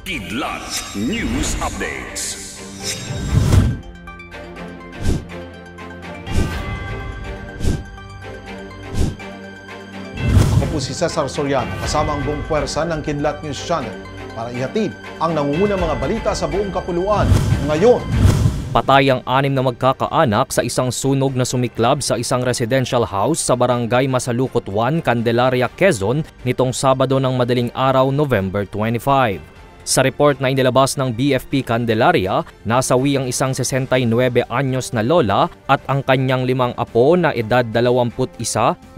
Kidlat News Updates. Ako po si Cesar Soriano, kasama ang buong puwersa ng Kidlat News Channel para ihatid ang nangungunang mga balita sa buong kapuluan ngayon. Patay ang 6 na magkakaanak sa isang sunog na sumiklab sa isang residential house sa barangay Masalukot 1, Candelaria, Quezon nitong Sabado ng madaling araw, November 25. Sa report na inilabas ng BFP Candelaria, nasawi ang isang 69 anyos na lola at ang kanyang 5 apo na edad 21,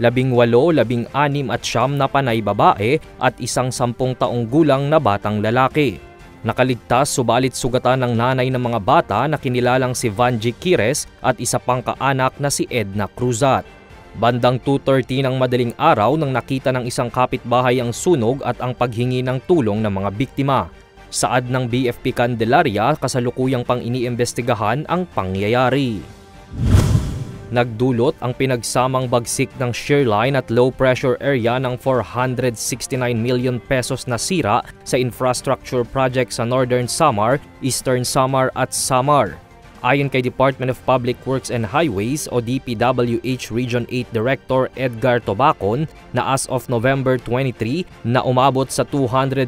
18, 16 at 9 na panay babae at isang 10 taong gulang na batang lalaki. Nakaligtas subalit sugatan ng nanay ng mga bata na kinilalang si Vanji Quires at isa pang kaanak na si Edna Cruzat. Bandang 2:30 ng madaling araw nang nakita ng isang kapitbahay ang sunog at ang paghingi ng tulong ng mga biktima. Saad ng BFP Candelaria, kasalukuyang pang iniimbestigahan ang pangyayari. Nagdulot ang pinagsamang bagsik ng shear line at low pressure area ng 469 million pesos na sira sa infrastructure project sa Northern Samar, Eastern Samar at Samar. Ayon kay Department of Public Works and Highways o DPWH Region 8 Director Edgar Tobacon na as of November 23 na umabot sa 215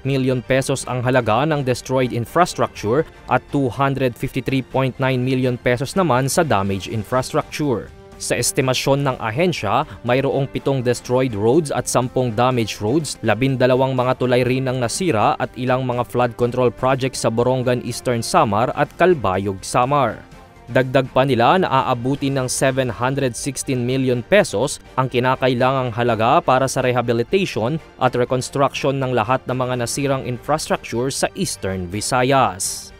million pesos ang halaga ng destroyed infrastructure at 253.9 million pesos naman sa damaged infrastructure. Sa estimasyon ng ahensya, mayroong 7 destroyed roads at 10 damaged roads, 12 mga tulay rin ang nasira at ilang mga flood control projects sa Borongan, Eastern Samar at Calbayog, Samar. Dagdag pa nila na aabutin ng 716 million pesos ang kinakailangang halaga para sa rehabilitation at reconstruction ng lahat ng mga nasirang infrastructure sa Eastern Visayas.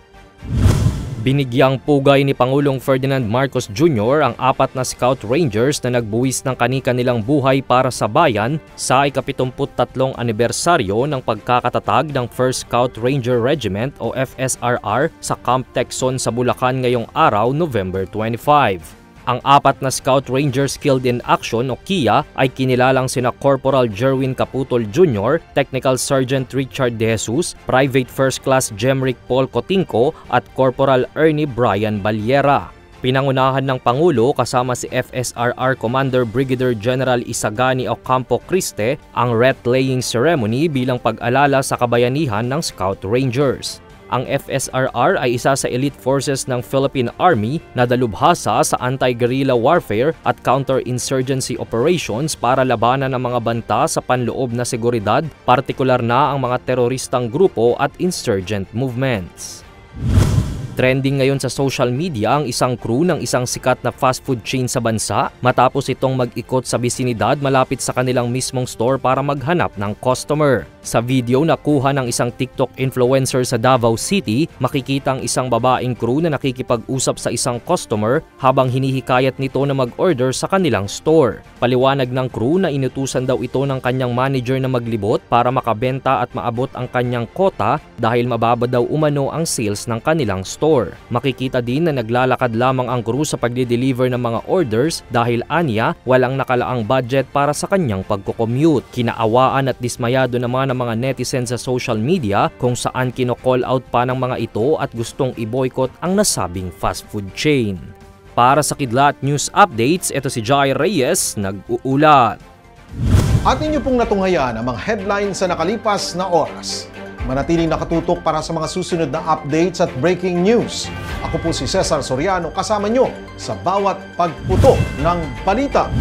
Binigyang pugay ni Pangulong Ferdinand Marcos Jr. ang 4 na Scout Rangers na nagbuwis ng kani-kanilang buhay para sa bayan sa ika-73 anibersaryo ng pagkakatatag ng 1st Scout Ranger Regiment o FSRR sa Camp Texon sa Bulacan ngayong araw, November 25. Ang 4 na Scout Rangers Killed in Action o KIA ay kinilalang sina Corporal Jerwin Caputol Jr., Technical Sergeant Richard De Jesus, Private First Class Jemrick Paul Cotinco at Corporal Ernie Brian Baliera. Pinangunahan ng Pangulo kasama si FSRR Commander Brigadier General Isagani Ocampo Criste ang wreath-laying ceremony bilang pag-alala sa kabayanihan ng Scout Rangers. Ang FSRR ay isa sa elite forces ng Philippine Army na dalubhasa sa anti-guerrilla warfare at counter-insurgency operations para labanan ang mga banta sa panloob na seguridad, partikular na ang mga teroristang grupo at insurgent movements. Trending ngayon sa social media ang isang crew ng isang sikat na fast food chain sa bansa matapos itong mag-ikot sa bisinidad malapit sa kanilang mismong store para maghanap ng customer. Sa video na kuha ng isang TikTok influencer sa Davao City, makikita ang isang babaeng crew na nakikipag-usap sa isang customer habang hinihikayat nito na mag-order sa kanilang store. Paliwanag ng crew na inutusan daw ito ng kanyang manager na maglibot para makabenta at maabot ang kanyang quota dahil mababa daw umano ang sales ng kanilang store. Makikita din na naglalakad lamang ang crew sa pagde-deliver ng mga orders dahil aniya walang nakalaang budget para sa kanyang pagko-commute. Kinaawaan at dismayado naman ng mga netizens sa social media kung saan kino-call out pa ng mga ito at gustong i-boycott ang nasabing fast food chain. Para sa Kidlat News Updates, ito si Jai Reyes nag-uulat. At inyo pong natunghayan ang mga headlines sa nakalipas na oras. Manatiling nakatutok para sa mga susunod na updates at breaking news. Ako po si Cesar Soriano, kasama nyo sa bawat pagputok ng balita.